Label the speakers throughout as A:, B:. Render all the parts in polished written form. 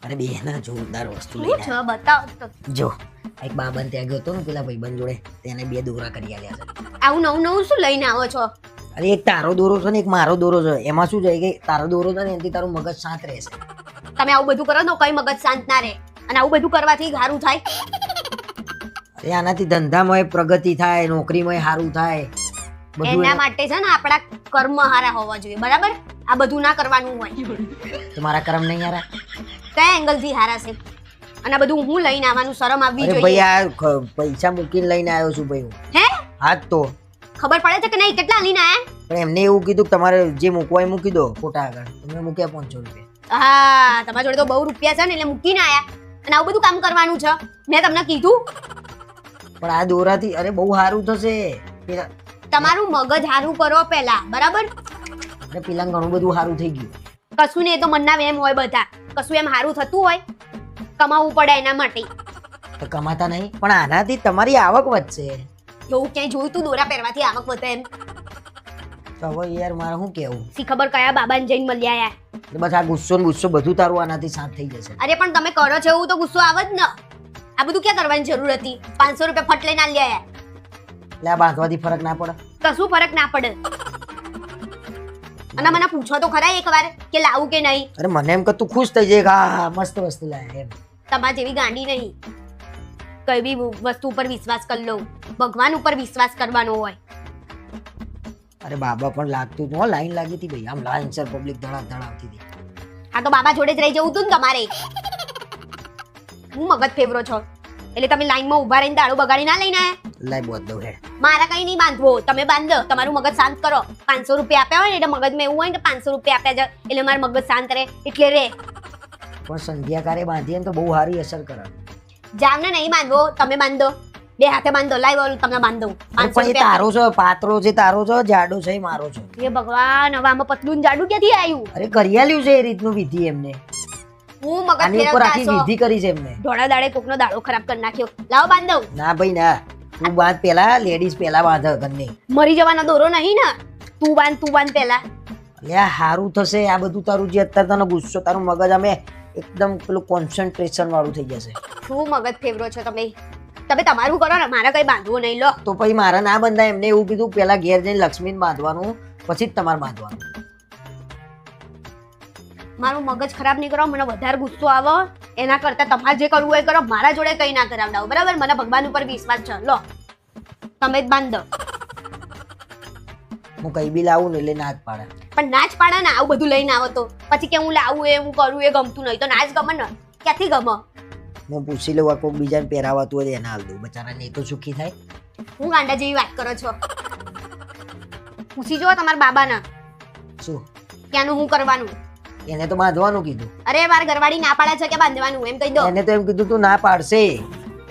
A: અરે બેના જોરદાર વસ્તુ
B: શું
A: લઈને
B: છે બતાવ તો.
A: જો એક બાબન ત્યાં ગયો હતો ને પેલા ભાઈબંધ જોડે તેને 2 દોરા કરી આલ્યા છે.
B: આવું નવું નવું શું લઈને આવો છો?
A: અરે એક તારો દોરો છે ને એક મારો દોરો છે. એમાં શું છે કે તારો દોરો છે ને એનાથી તારું મગજ શાંત રહેશે.
B: તમે આવું બધું કરો તો કઈ મગજ શાંત ના રહે. અને આવું બધું કરવાથી સારું થાય?
A: અરે આનાથી ધંધામાં પ્રગતિ થાય, નોકરીમાં સારું થાય, બધું
B: એના માટે છે ને આપણા કર્મ હારા હોવા જોઈએ, બરાબર? આ બધું ના કરવાનું હોય.
A: તમારા કર્મ નહીં યાર.
B: કયા એંગલ થી હારા છે? અને આ બધું હું લઈને આવવાનું શરમ આવવી
A: અરે ભાઈ
B: જોઈએ.
A: આ પૈસા મૂકીને લઈને આવ્યો છું ભાઈ હું.
B: હે?
A: હા જ તો.
B: ખબર પડે છે કે નહીં કેટલા લઈને આયા?
A: પણ એમને એવું કીધું કે તમારે જે મૂકવા એ મૂકી દો ફોટા આગળ. તમે મૂક્યા 500 રૂપિયા.
B: હા, તમારા જોડે તો બહુ રૂપિયા છે ને એટલે મૂકીને આયા. અને આવું બધું કામ કરવાનું છે. મેં તમને કીધું.
A: પણ આ દોરાથી અરે બહુ સારું થશે. પેલા
B: તમારું મગજ હારું કરો પહેલા, બરાબર?
A: અરે પેલા ઘણું બધું સારું થઈ ગયું.
B: કશું ને એ તો મનના વેમ હોય બધા. કશું એમ હારું થતું હોય? કમાવું પડે એના માટે.
A: તો કમાતા નહીં પણ આનાથી તમારી આવક વધશે.
B: એવું ક્યાંય જોયું તું દોરા પહેરવાથી આવક વધે એમ?
A: તો હવે યાર મારે શું કેવું?
B: સી ખબર કયા બાબાને જઈને મળ્યા યાર.
A: એટલે બસ આ ગુસ્સો ને ગુસ્સો બધું તારું આનાથી શાંત થઈ જશે.
B: અરે પણ તમે કરો છો એવું તો ગુસ્સો આવે જ ને. આ બધું ક્યાં કરવાની જરૂર હતી? 500 રૂપિયા ફટ લઈને આલ્યા યાર.
A: એટલે આ બાંધવાથી ફરક ના પડે.
B: કશું ફરક ના પડે. અને મને પૂછો તો ખરા એકવાર કે લાવું કે નહીં.
A: અરે મને એમ કે તું ખુશ થઈ જાય કે હા મસ્ત વસ્તુ લાયા એમ.
B: તમારા જેવી ગાંડી નહીં. કઈ બી વસ્તુ ઉપર વિશ્વાસ કરી લો. ભગવાન ઉપર વિશ્વાસ કરવાનો હોય.
A: અરે બાબા પણ લાગતું હતું લાઈન લાગી હતી ભાઈ. આમ લાઈન સર પબ્લિક ધડાવતી હતી.
B: હા તો બાબા જોડે જ રહી જવું તું ને તમારે. હું મગજ ફેવરો છો એટલે તમે લાઈનમાં ઊભા રહીને દાડો બગાડી ના લઈને આયા.
A: લાઈ બોત દઉં હે.
B: મારા કઈ નહીં બાંધવો, તમે બાંધો. તમારું મગજ શાંત કરો. 500 રૂપિયા આપ્યા હોય ને એટલે મગજમાં એવું હોય ને 500 રૂપિયા આપ્યા છે એટલે મારું મગજ શાંત રહે એટલે રે.
A: પણ સંધ્યાકારે બાંધીએ ને તો બહુ સારી અસર કરે.
B: જામને નહીં બાંધવો, તમે બાંધો. 2 હાથે બાંધો. લાઈ બોલ તમને બાંધો.
A: અરે પણ એ તારો છે, પાતળો છે તારો છે, જાડો છે એ મારો છે.
B: એ ભગવાન, હવે આમાં પતલું ને જાડું ક્યાંથી આવ્યું?
A: અરે કરી આલ્યું છે એ રીતનું વિધિ એમને.
B: હું મગજ
A: આની ઉપર
B: ફેરવતા
A: આખી
B: છો.
A: વિધિ કરી છે એમને.
B: ધોળા દાડે કોકનો દાડો ખરાબ કરી નાખ્યો. લાવો બાંધો.
A: ના ભાઈ ના, તું બાંધ પેલા. લેડીઝ પેલા બાંધે ઘરની.
B: મરી જવાનો દોરો નહીં ને. તું બાંધ પહેલા.
A: એટલે આ સારું થશે. આ બધું તારું જે અત્યારે તને ગુસ્સો, તારું મગજ અમે એકદમ પેલું કોન્સન્ટ્રેશન વાળું થઈ જશે.
B: શું મગજ ફેવરો છો તમે? તમે તમારું કરો ને, મારે કઈ બાંધવું નહીં. લો
A: તો પછી મારા ના બંધાય. એમને એવું કીધું પેલા ઘેર જઈને લક્ષ્મીને બાંધવાનું પછી જ તમારે બાંધવાનું.
B: મારું મગજ ખરાબ નહીં કરો. મને વધારે ગુસ્સો આવે એના કરતા તમારે જે કરવું હોય એ કરો. મારા જોડે કઈ ના કરાવડાવો, બરાબર? મને ભગવાન ઉપર વિશ્વાસ છે. લો તમે જ બાંધો.
A: હું કઈ બી લાવું ને એટલે ના જ પાડે.
B: પણ ના જ પાડે ને આવું બધું લઈને આવો તો. પછી કે હું લાવું એ હું કરું એ ગમતું નહીં તો ના જ ગમે ને. ક્યાંથી ગમે?
A: હું પૂછી લઉં આ કોઈક બીજાને પહેરાવાતું હોય એને હાલ દઉં. બચારાને એ તો સુખી થાય.
B: હું ગાંડા જેવી વાત કરો છો? પૂછી જો તમારા બાબાને
A: શું
B: ત્યાંનું હું કરવાનું.
A: એને તો બાંધવાનું કીધું.
B: અરે મારા ઘરવાળી ના પાડે છે કે બાંધવાનું, એમ કહી દો.
A: એને તો એમ કીધું તું ના પાડશે.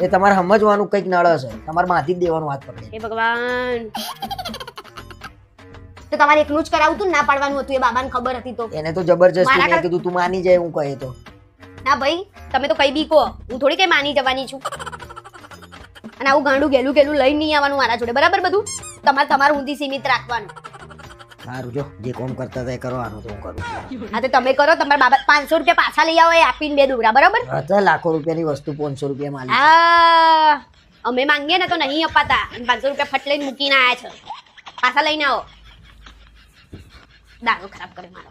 A: એ તમારે સમજવાનું કંઈક નળ છે. તમારે માથી જ દેવાનું હાથ પકડે.
B: હે ભગવાન, તો તમારે એકલું જ કરાવું તું, ના પાડવાનું હતું? એ બાબાને ખબર હતી તો.
A: એને તો જબરજસ્તી
B: મારા
A: મેં કીધું તું માની જાય હું કહે તો.
B: ના ભાઈ, તમે તો કઈ બી કહો, હું થોડી કઈ માની જવાની છું. અને આવું ગાંડું ગેલું ગેલું લઈ નહીં આવવાનું મારા જોડે, બરાબર? બધું તમારું ઊંધી સીમિત રાખવાનું.
A: સારું જો જે કોમ કરતા હતા એ કરવાનું તો હું કરું.
B: હા તો તમે કરો. તમારા બાબા 500 રૂપિયા પાછા લઈ આવો એ આપીને 2 દોરા, બરાબર?
A: હતા લાખો રૂપિયાની વસ્તુ 500 રૂપિયા માં
B: હા, અમે માંગીએ ને તો નહીં અપાતા. અને 500 રૂપિયા ફટ લઈને મૂકીને આયા છે. પાછા લઈને આવો. દાડો ખરાબ કરે મારો.